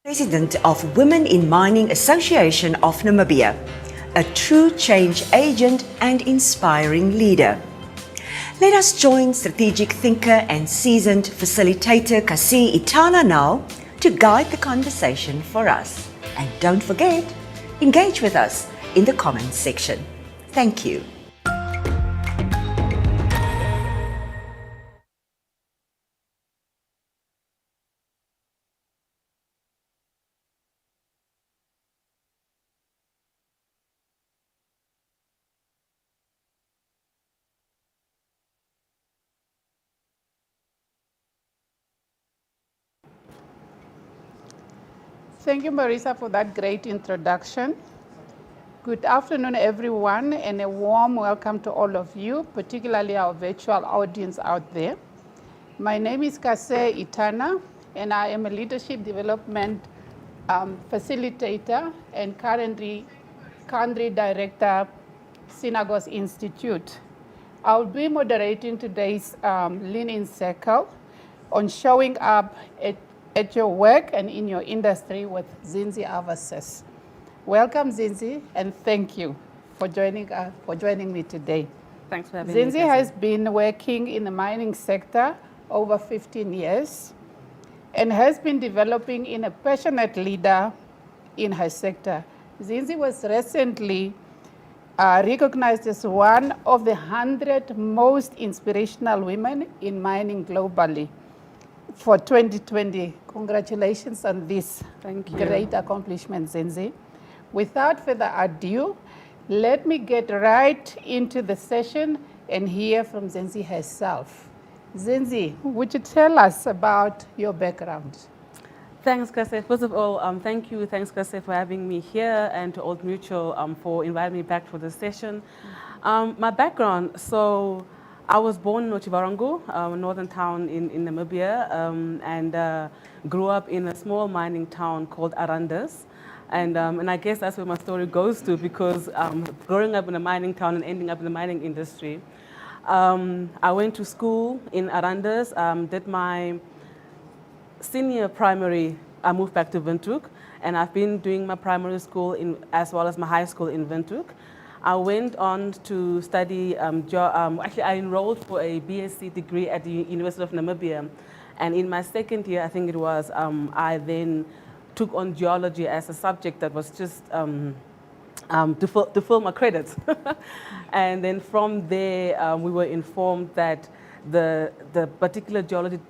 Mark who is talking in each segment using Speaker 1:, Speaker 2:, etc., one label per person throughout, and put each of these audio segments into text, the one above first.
Speaker 1: President of Women in Mining Association of Namibia, a true change agent and inspiring leader. Let us join strategic thinker and seasoned facilitator Kasee Ithana now to guide the conversation for us. And don't forget, engage with us in the comments section. Thank you.
Speaker 2: Thank you, Marisa, for that great introduction. Good afternoon, everyone, and a warm welcome to all of you, particularly our virtual audience out there. My name is Kasee Ithana, and I am a leadership development facilitator and currently country director, Synagogues Institute. I'll be moderating today's Lean-In Circle on showing up at your work and in your industry with Zezi Awases. Welcome, Zenzi, and thank you for joining me today.
Speaker 3: Thanks for having me.
Speaker 2: Zenzi has been working in the mining sector over 15 years and has been developing in a passionate leader in her sector. Zenzi was recently recognized as one of the 100 most inspirational women in mining globally for 2020. Congratulations on this great accomplishment, Zenzi. Without further ado, let me get right into the session and hear from Zenzi herself. Zenzi, would you tell us about your background?
Speaker 3: Thanks, Kasee. First of all, thank you. Thanks, Kasee, for having me here, and to Old Mutual for inviting me back for this session. My background, so I was born in Otjiwarongo, a northern town in Namibia, and grew up in a small mining town called Arandas. And I guess that's where my story goes to, because growing up in a mining town and ending up in the mining industry. I went to school in Arandas, did my senior primary. I moved back to Windhoek, and I've been doing my primary school as well as my high school in Windhoek. I went on to study, actually I enrolled for a BSc degree at the University of Namibia. And in my second year, I think it was, I then took on geology as a subject that was just to fill my credits. And then from there, we were informed that the particular geology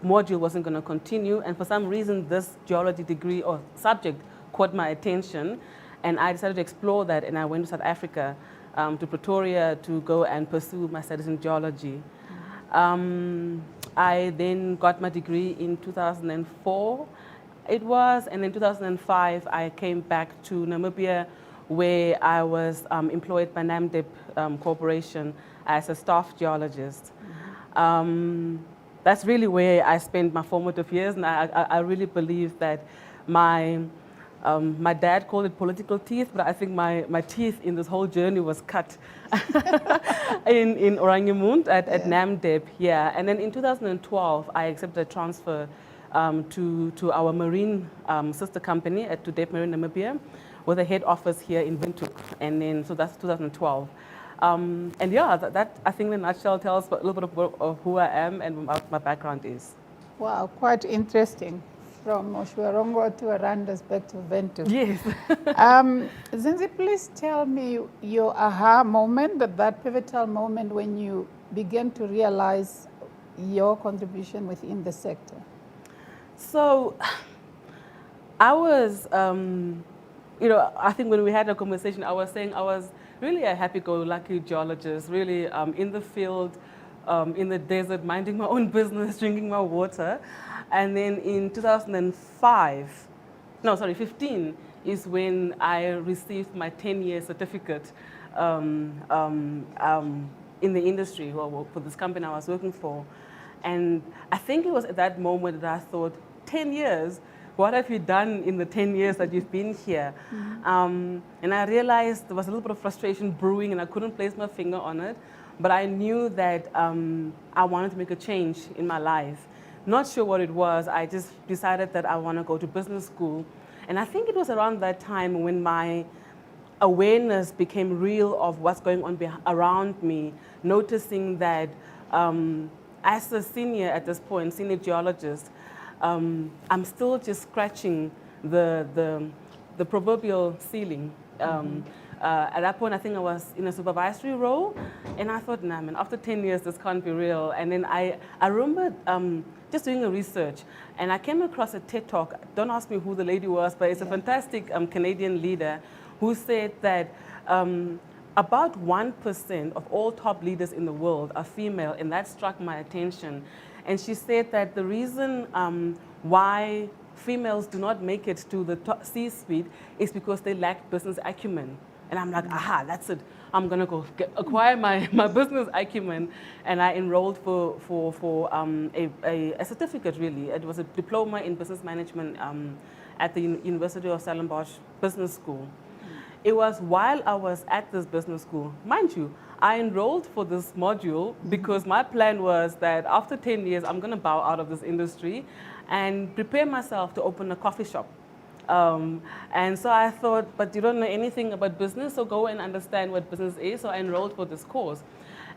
Speaker 3: module wasn't going to continue. And for some reason, this geology degree or subject caught my attention. And I decided to explore that, and I went to South Africa, to Pretoria, to go and pursue my studies in geology. I then got my degree in 2004, it was, and in 2005 I came back to Namibia, where I was employed by Namibia Corporation as a staff geologist. That's really where I spent my formative years, and I really believe that my dad called it political teeth, but I think my teeth in this whole journey was cut in Oranjemund at Namdeb, yeah. And then in 2012, I accepted a transfer to our marine sister company at Dep Marine Namibia, with a head office here in Windhoek. And then, so that's 2012. And yeah, that I think in a nutshell tells a little bit of who I am and what my background is.
Speaker 2: Wow, quite interesting. From Otjiwarongo to Arandas back to Windhoek.
Speaker 3: Yes.
Speaker 2: Zenzi, please tell me your aha moment, that pivotal moment when you began to realize your contribution within the sector.
Speaker 3: So I was, I think when we had a conversation, I was saying I was really a happy-go-lucky geologist, really in the field, in the desert, minding my own business, drinking my water. And then in 15 is when I received my 10-year certificate in the industry for this company I was working for. And I think it was at that moment that I thought, 10 years? What have you done in the 10 years that you've been here? Mm-hmm. And I realized there was a little bit of frustration brewing, and I couldn't place my finger on it. But I knew that I wanted to make a change in my life, not sure what it was. I just decided that I want to go to business school. And I think it was around that time when my awareness became real of what's going on around me, noticing that as a senior at this point, senior geologist, I'm still just scratching the proverbial ceiling. At that point, I think I was in a supervisory role, and I thought, nah, man, after 10 years, this can't be real. And then I remember just doing a research, and I came across a TED Talk. Don't ask me who the lady was, but it's a fantastic Canadian leader who said that about 1% of all top leaders in the world are female, and that struck my attention. And she said that the reason why females do not make it to the C-suite is because they lack business acumen. And I'm like, aha, that's it. I'm going to go acquire my business acumen. And I enrolled for a certificate, really. It was a diploma in business management at the University of Stellenbosch Business School. It was while I was at this business school, mind you, I enrolled for this module because my plan was that after 10 years, I'm going to bow out of this industry and prepare myself to open a coffee shop. And so I thought, but you don't know anything about business, so go and understand what business is. So I enrolled for this course.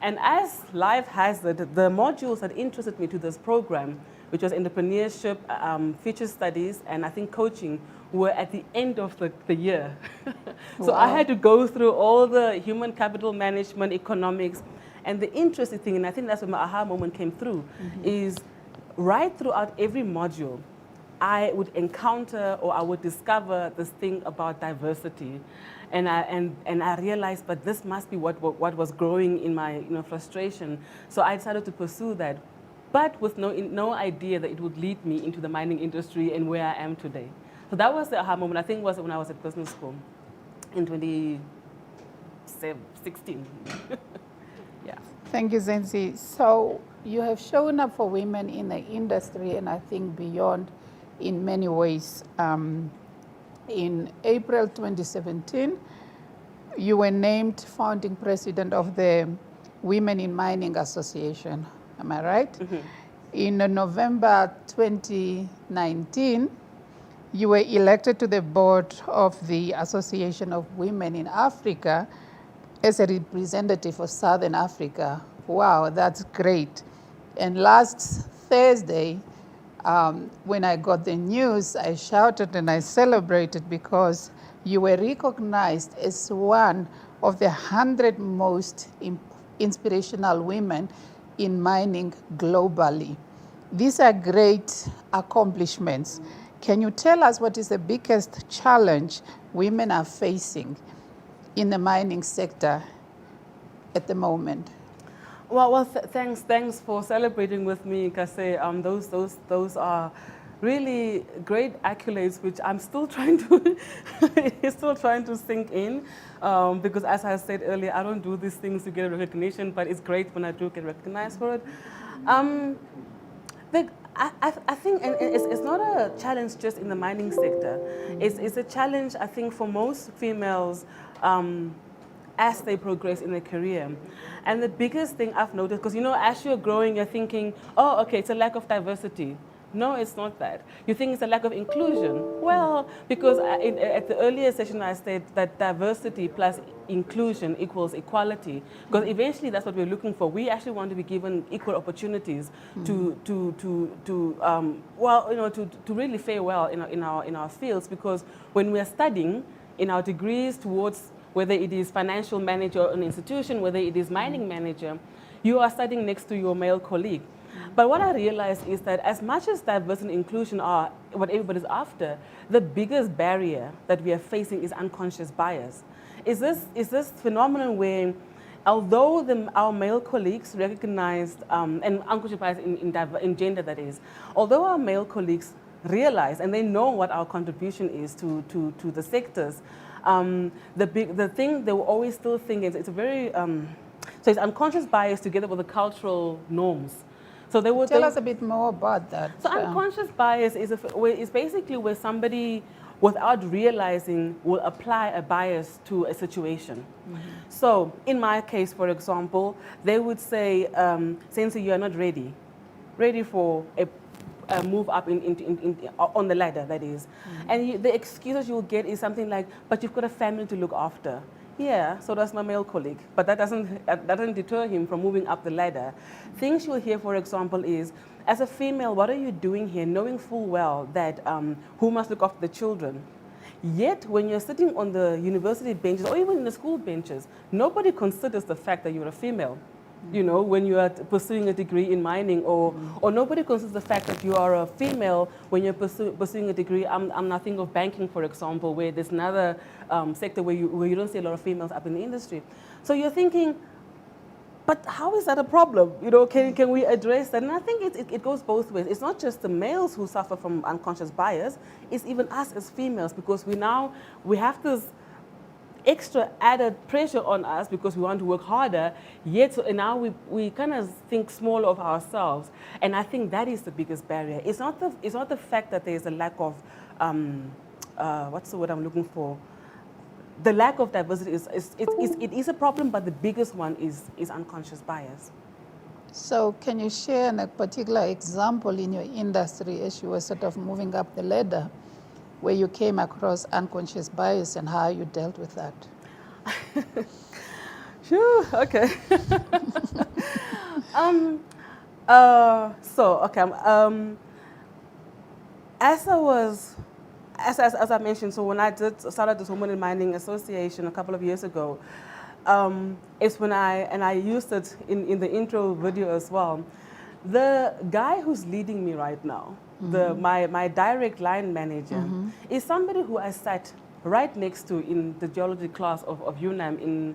Speaker 3: And as life has it, the modules that interested me to this program, which was entrepreneurship, future studies, and I think coaching, were at the end of the year. So I had to go through all the human capital management, economics, and the interesting thing, and I think that's where my aha moment came through, is right throughout every module, I would encounter or I would discover this thing about diversity. And I realized, but this must be what was growing in my frustration. So I decided to pursue that, but with no idea that it would lead me into the mining industry and where I am today. So that was the aha moment. I think it was when I was at business school in 2016. Yeah.
Speaker 2: Thank you, Zenzi. So you have shown up for women in the industry, and I think beyond, in many ways. In April 2017, you were named founding president of the Women in Mining Association. Am I right? In November 2019, you were elected to the board of the Association of Women in Africa as a representative for Southern Africa. Wow, that's great. And last Thursday, when I got the news, I shouted and I celebrated because you were recognized as one of the 100 most inspirational women in mining globally. These are great accomplishments. Can you tell us what is the biggest challenge women are facing in the mining sector at the moment?
Speaker 3: Well, thanks for celebrating with me, Kasee. Those are really great accolades, which I'm still trying to sink in, because as I said earlier, I don't do these things to get recognition, but it's great when I do get recognized for it. I think, and it's not a challenge just in the mining sector. It's a challenge, I think, for most females as they progress in their career. And the biggest thing I've noticed, because as you're growing, you're thinking, oh, okay, it's a lack of diversity. No, it's not that. You think it's a lack of inclusion. Well, because at the earlier session I said that diversity plus inclusion equals equality. Because eventually that's what we're looking for. We actually want to be given equal opportunities to really fare well in our fields. Because when we're studying in our degrees towards whether it is financial manager or an institution, whether it is mining manager, you are studying next to your male colleague. But what I realized is that as much as diversity and inclusion are what everybody's after, the biggest barrier that we are facing is unconscious bias. Is this phenomenon where, although our male colleagues recognized, and unconscious bias in gender that is, although our male colleagues realize and they know what our contribution is to the sectors, the thing they will always still think is it's a very, so it's unconscious bias together with the cultural norms. So
Speaker 2: tell us a bit more about that.
Speaker 3: So unconscious bias is basically where somebody, without realizing, will apply a bias to a situation. So in my case, for example, they would say, Zenzi, you are not ready for a move up on the ladder, that is. And the excuses you'll get is something like, but you've got a family to look after. Yeah, so does my male colleague, but that doesn't deter him from moving up the ladder. Things you'll hear, for example, is, as a female, what are you doing here, knowing full well that who must look after the children? Yet, when you're sitting on the university benches or even in the school benches, nobody considers the fact that you're a female. You know, when you are pursuing a degree in mining, or nobody considers the fact that you are a female when you're pursuing a degree. I'm nothing of banking, for example, where there's another sector where you don't see a lot of females up in the industry. So you're thinking, but how is that a problem? You know, can we address that? And I think it goes both ways. It's not just the males who suffer from unconscious bias, it's even us as females, because we have this extra added pressure on us because we want to work harder, yet and now we kind of think small of ourselves. And I think that is the biggest barrier. It's not the fact that there's a lack of, what's the word I'm looking for? The lack of diversity it is a problem, but the biggest one is unconscious bias.
Speaker 2: So can you share a particular example in your industry as you were sort of moving up the ladder, where you came across unconscious bias and how you dealt with that?
Speaker 3: Sure, okay. As I mentioned, so when I started this Women in Mining Association a couple of years ago, it's when I used it in the intro video as well. The guy who's leading me right now, my direct line manager, is somebody who I sat right next to in the geology class of UNAM in,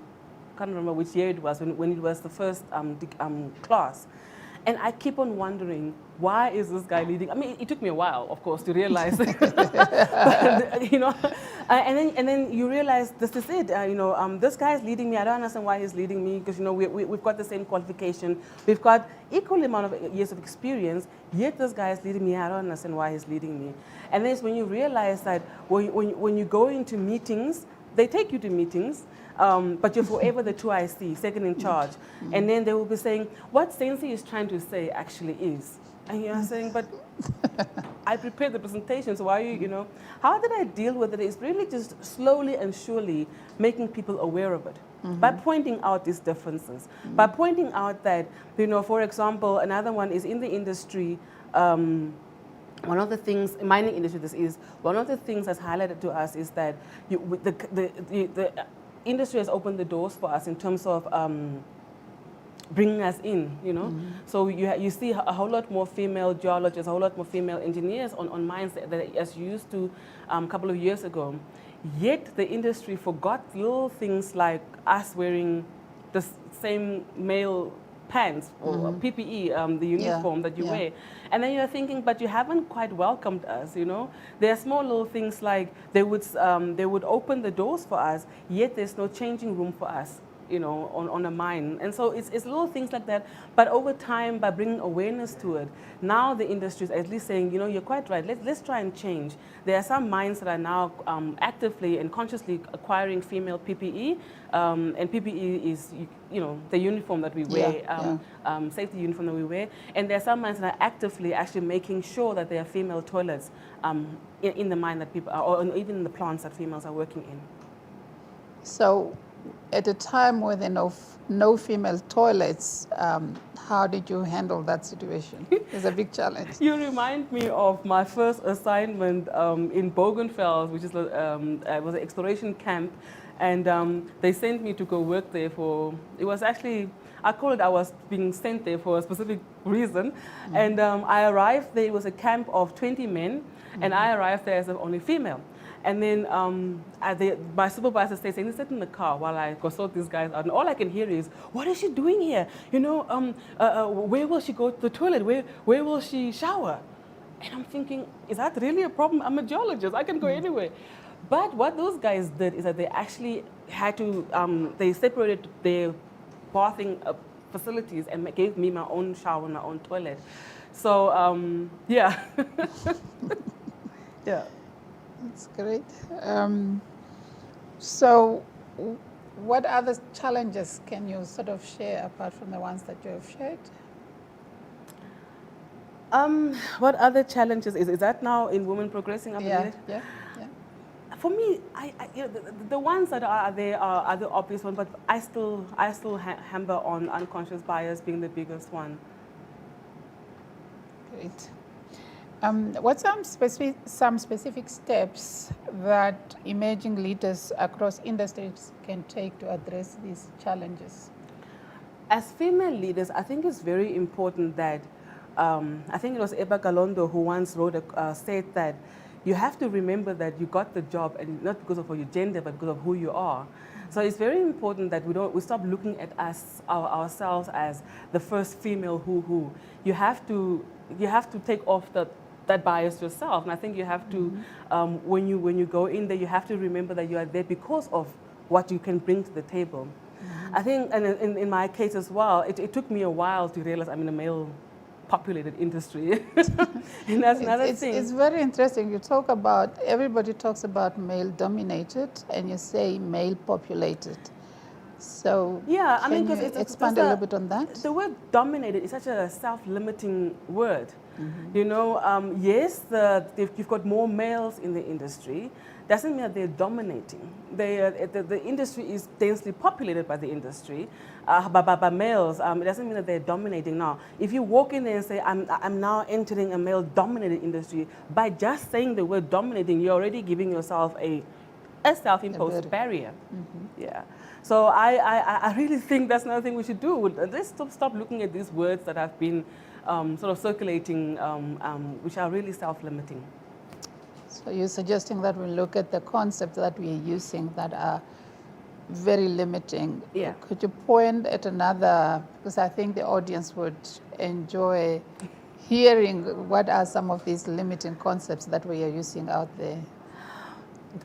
Speaker 3: I can't remember which year it was, when it was the first class. And I keep on wondering, why is this guy leading? I mean, it took me a while, of course, to realize. But, you know, and then you realize this is it. This guy is leading me. I don't understand why he's leading me, because we've got the same qualification. We've got equal amount of years of experience. Yet this guy is leading me. I don't understand why he's leading me. And then it's when you realize that when you go into meetings, they take you to meetings. But you're forever the 2IC, second in charge. And then they will be saying, what Zenzi is trying to say actually is. And you're saying, but I prepared the presentation, so why are you, how did I deal with it? It's really just slowly and surely making people aware of it. By pointing out these differences. By pointing out that, for example, another one is in the industry, one of the things, mining industry this is, one of the things that's highlighted to us is that the industry has opened the doors for us in terms of bringing us in, So you see a whole lot more female geologists, a whole lot more female engineers on mines that as you used to a couple of years ago. Yet the industry forgot little things like us wearing the same male pants or PPE, the uniform that you wear. And then you're thinking, but you haven't quite welcomed us, There are small little things like they would open the doors for us, yet there's no changing room for us, on a mine. And so it's little things like that. But over time, by bringing awareness to it, now the industry is at least saying, you're quite right, let's try and change. There are some mines that are now actively and consciously acquiring female PPE, and PPE is, the uniform that we wear, safety uniform that we wear. And there are some mines that are actively actually making sure that there are female toilets in the mine that people are, or even in the plants that females are working in.
Speaker 2: So, at a time where there are no female toilets, how did you handle that situation? It's a big challenge.
Speaker 3: You remind me of my first assignment in Bogenveld, which was an exploration camp, and they sent me to go work there it was actually, I was being sent there for a specific reason, and I arrived there, it was a camp of 20 men, and I arrived there as the only female. And then my supervisor says, sit in the car while I consult these guys out. And all I can hear is, what is she doing here? Where will she go to the toilet? Where will she shower? And I'm thinking, is that really a problem? I'm a geologist. I can go anywhere. But what those guys did is that they actually had to, they separated their bathing facilities and gave me my own shower, my own toilet. So, yeah. Yeah.
Speaker 2: That's great. So what other challenges can you sort of share apart from the ones that you have shared?
Speaker 3: What other challenges is that now in women progressing up?
Speaker 2: Yeah, yeah, yeah.
Speaker 3: For me, the ones that are there are the obvious ones, but I still hammer on unconscious bias being the biggest one.
Speaker 2: Great. What some specific steps that emerging leaders across industries can take to address these challenges?
Speaker 3: As female leaders, I think it's very important that, I think it was Eba Galondo who once wrote said that you have to remember that you got the job, and not because of your gender, but because of who you are. So it's very important that we stop looking at ourselves as the first female who. You have to take off that bias yourself, and I think you have to, when you go in there, you have to remember that you are there because of what you can bring to the table. I think, and in my case as well, it took me a while to realize I'm in a male-populated industry. And that's another thing.
Speaker 2: It's very interesting. You talk about, everybody talks about male-dominated, and you say male-populated. So
Speaker 3: yeah, I mean,
Speaker 2: can
Speaker 3: because
Speaker 2: you expand a little bit on that?
Speaker 3: The word dominated is such a self-limiting word. You know, yes, you've got more males in the industry. Doesn't mean that they're dominating. The industry is densely populated by the industry, by males. It doesn't mean that they're dominating. Now, if you walk in there and say, I'm now entering a male-dominated industry, by just saying the word dominating, you're already giving yourself a self-imposed barrier. Yeah. So I really think that's another thing we should do. Let's stop looking at these words that have been sort of circulating, which are really self-limiting.
Speaker 2: So you're suggesting that we look at the concepts that we're using that are very limiting.
Speaker 3: Yeah.
Speaker 2: Could you point at another, because I think the audience would enjoy hearing what are some of these limiting concepts that we are using out there?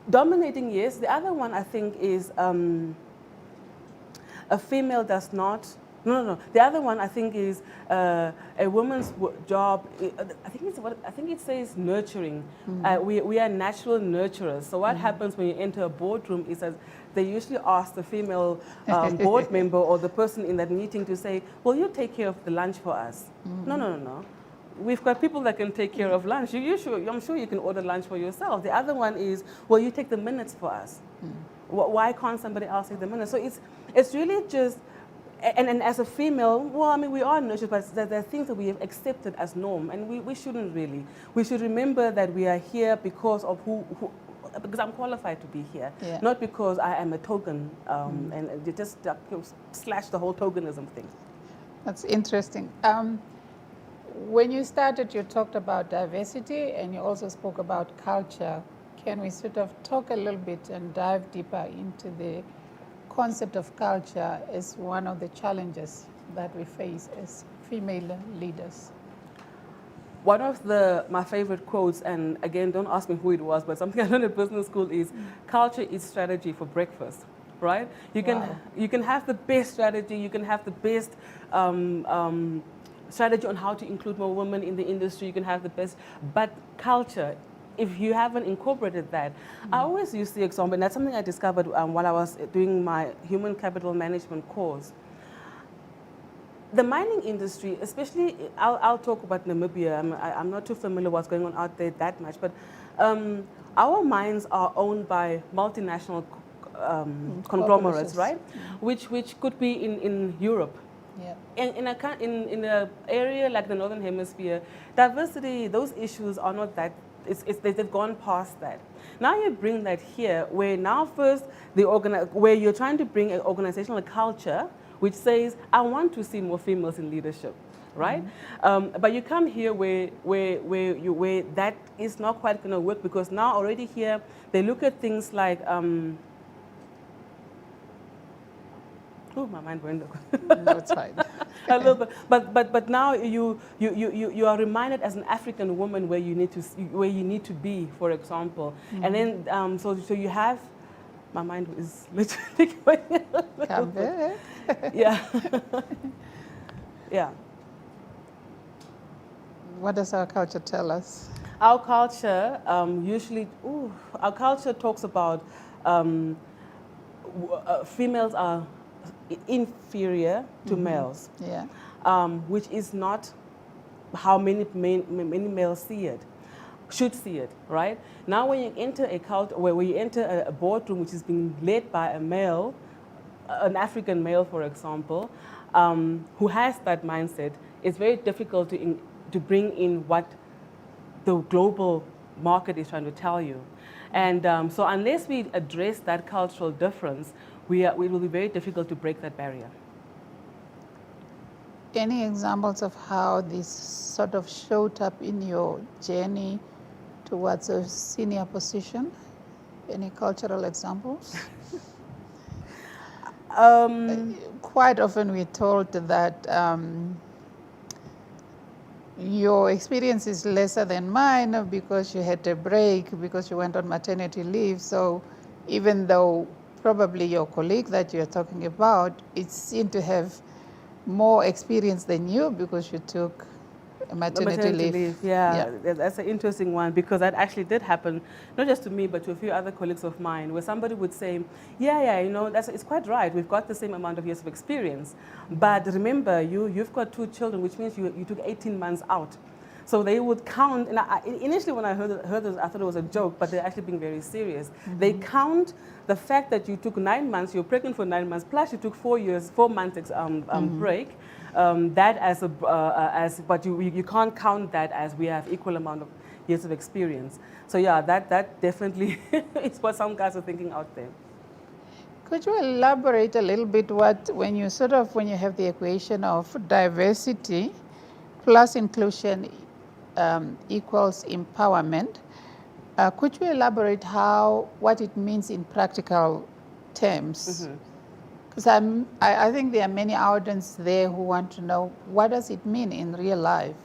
Speaker 3: Dominating, yes. The other one I think is a female does not. No. The other one I think is a woman's job. I think it says nurturing. We are natural nurturers. So what happens when you enter a boardroom is that they usually ask the female board member or the person in that meeting to say, "Will you take care of the lunch for us?" No. We've got people that can take care of lunch. I'm sure you can order lunch for yourself. The other one is, "Will you take the minutes for us?" Why can't somebody else take the minutes? So it's really just. And as a female, well, I mean, we are nurtured, but there are things that we have accepted as norm, and we shouldn't really. We should remember that we are here because of because I'm qualified to be here, not because I am a token, and you just slash the whole tokenism thing.
Speaker 2: That's interesting. When you started, you talked about diversity, and you also spoke about culture. Can we sort of talk a little bit and dive deeper into the concept of culture as one of the challenges that we face as female leaders?
Speaker 3: One of my favorite quotes, and again, don't ask me who it was, but something I learned at business school is, "Culture is strategy for breakfast." Right? You can have the best strategy, you can have the best strategy on how to include more women in the industry, you can have the best, but culture, if you haven't incorporated that, I always use the example, and that's something I discovered while I was doing my human capital management course. The mining industry, especially, I'll talk about Namibia. I'm not too familiar with what's going on out there that much, but our mines are owned by multinational conglomerates, right? Which could be in Europe. Yeah. In an area like the Northern Hemisphere, diversity, those issues are not that. They've gone past that. Now you bring that here, where now first where you're trying to bring an organizational culture which says, I want to see more females in leadership, right? But you come here where that is not quite going to work, because now already here they look at things like. Oh, my mind went.
Speaker 2: No, it's fine.
Speaker 3: A little bit, but now you are reminded as an African woman where you need to be, for example, and then so you have. My mind is literally going.
Speaker 2: Come back.
Speaker 3: Yeah. Yeah.
Speaker 2: What does our culture tell us?
Speaker 3: Our culture our culture talks about females are inferior to males, which is not how many males see it, should see it, right? Now when you enter a cult, where you enter a boardroom which is being led by a male, an African male, for example, who has that mindset, it's very difficult to bring in what the global market is trying to tell you. And so unless we address that cultural difference, it will be very difficult to break that barrier.
Speaker 2: Any examples of how this sort of showed up in your journey towards a senior position? Any cultural examples? Quite often we're told that your experience is lesser than mine because you had a break, because you went on maternity leave. So even though probably your colleague that you're talking about, it seemed to have more experience than you because you took a maternity leave.
Speaker 3: Yeah, that's an interesting one, because that actually did happen, not just to me, but to a few other colleagues of mine, where somebody would say, you know, it's quite right, we've got the same amount of years of experience, but remember, you've got 2 children, which means you took 18 months out. So they would count, and initially when I heard this, I thought it was a joke, but they're actually being very serious. Mm-hmm. They count the fact that you took 9 months, you're pregnant for 9 months, plus you took 4 months break. That but you can't count that as we have equal amount of years of experience. So yeah, that definitely is what some guys are thinking out there.
Speaker 2: Could you elaborate a little bit when you have the equation of diversity plus inclusion equals empowerment, could you elaborate what it means in practical terms? Because I think there are many audience there who want to know, what does it mean in real life?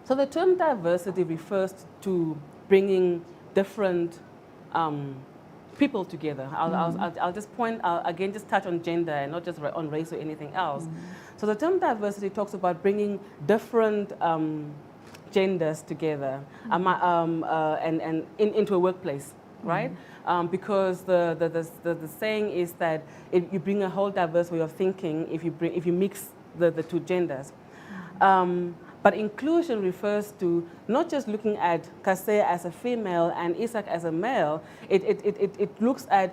Speaker 3: So the term diversity refers to bringing different people together. I'll just again, just touch on gender and not just on race or anything else. So the term diversity talks about bringing different genders together and into a workplace, right? Because the saying is that you bring a whole diverse way of thinking if you mix the 2 genders. But inclusion refers to not just looking at Kasee as a female and Isak as a male. It looks at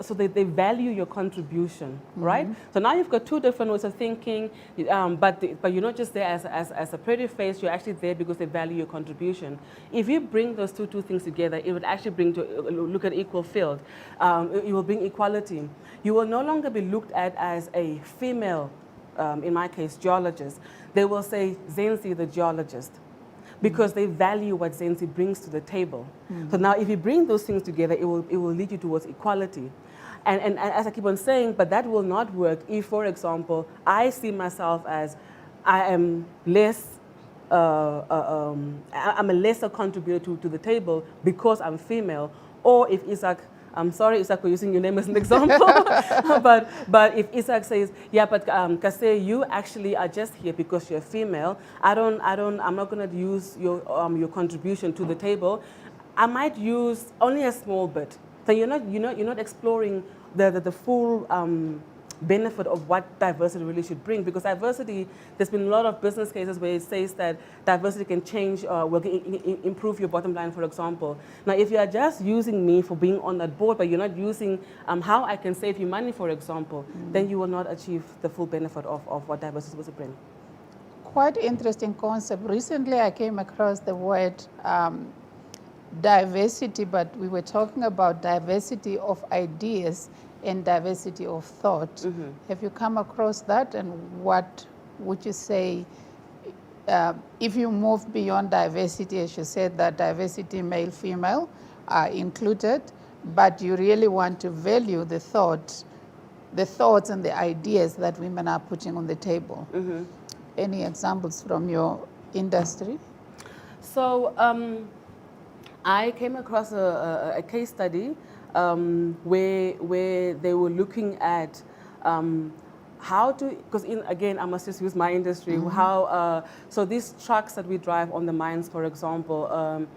Speaker 3: so they value your contribution, right? So now you've got 2 different ways of thinking, but you're not just there as a pretty face. You're actually there because they value your contribution. If you bring those two things together, it would actually look at equal field. It will bring equality. You will no longer be looked at as a female, in my case, geologist. They will say Zenzi the geologist, because they value what Zenzi brings to the table. So now if you bring those things together, it will lead you towards equality. And as I keep on saying, but that will not work if, for example, I see myself as I am less, I'm a lesser contributor to the table because I'm female, or if Isak, I'm sorry, Isak, for using your name as an example. but if Isak says, yeah, but Kasee, you actually are just here because you're female. I'm not going to use your contribution to the table. I might use only a small bit. So you're not exploring the full benefit of what diversity really should bring, because diversity, there's been a lot of business cases where it says that diversity can change will improve your bottom line, for example. Now, if you are just using me for being on that board, but you're not using how I can save you money, for example, then you will not achieve the full benefit of what diversity is supposed to bring.
Speaker 2: Quite interesting concept. Recently, I came across the word diversity, but we were talking about diversity of ideas and diversity of thought. Have you come across that, and what would you say if you move beyond diversity, as you said, that diversity male, female are included, but you really want to value the thoughts and the ideas that women are putting on the table? Any examples from your industry? So
Speaker 3: I came across a case study where they were looking at how to, because again, I must just use my industry, so these trucks that we drive on the mines, for example,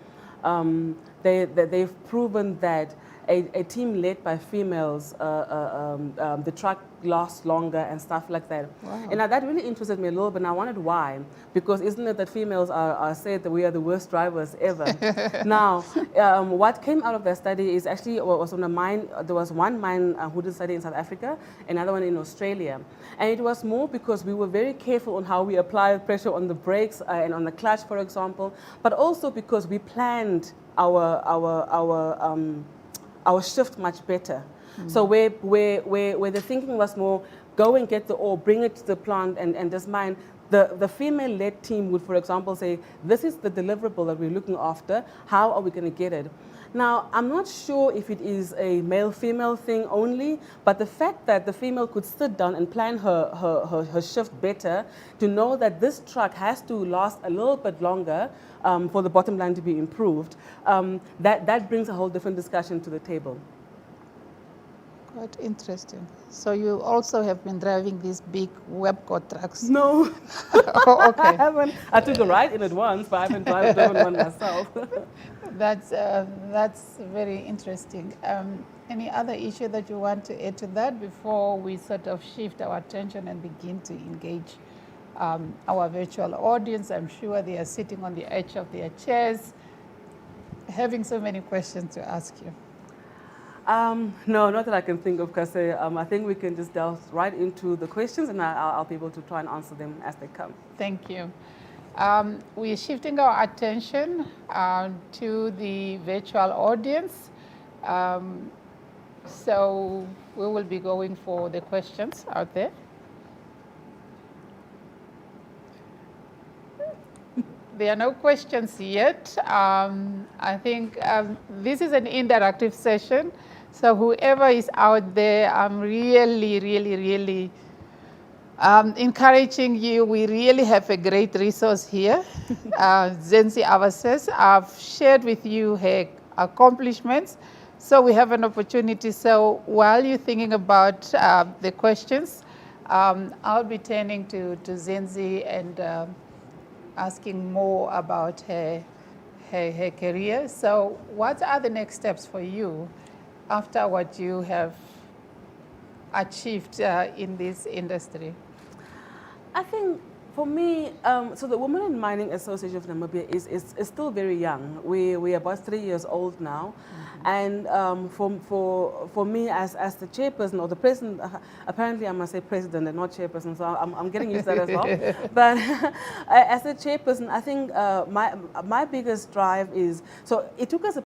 Speaker 3: they've proven that a team led by females, the truck lasts longer and stuff like that.
Speaker 2: Wow.
Speaker 3: And that really interested me a little bit, and I wondered why. Because isn't it that females are said that we are the worst drivers ever? Now, what came out of that study is actually was on a mine. There was one mine who did study in South Africa, another one in Australia. And it was more because we were very careful on how we applied pressure on the brakes and on the clutch, for example, but also because we planned our shift much better. So where the thinking was more, go and get the ore, bring it to the plant and just mine, the female-led team would, for example, say, this is the deliverable that we're looking after, how are we going to get it? Now, I'm not sure if it is a male-female thing only, but the fact that the female could sit down and plan her shift better to know that this truck has to last a little bit longer for the bottom line to be improved, that brings a whole different discussion to the table.
Speaker 2: Quite interesting. So you also have been driving these big Webco trucks?
Speaker 3: No.
Speaker 2: Oh, okay.
Speaker 3: I haven't. I took a ride in it once, but I haven't driven one myself.
Speaker 2: That's very interesting. Any other issue that you want to add to that before we sort of shift our attention and begin to engage our virtual audience? I'm sure they are sitting on the edge of their chairs, having so many questions to ask you.
Speaker 3: No, not that I can think of, Kasee. I think we can just delve right into the questions, and I'll be able to try and answer them as they come.
Speaker 2: Thank you. We're shifting our attention to the virtual audience. So we will be going for the questions out there. There are no questions yet. I think this is an interactive session. So whoever is out there, I'm really encouraging you. We really have a great resource here. Zezi Awases, I've shared with you her accomplishments. So we have an opportunity. So while you're thinking about the questions, I'll be turning to Zenzi and asking more about her career. So what are the next steps for you after what you have achieved in this industry?
Speaker 3: I think for me, so the Women in Mining Association of Namibia is still very young. We're about 3 years old now. And for me as the chairperson or the president, apparently I must say president and not chairperson, so I'm getting used to that as well. But as a chairperson, I think my biggest drive is, so it took us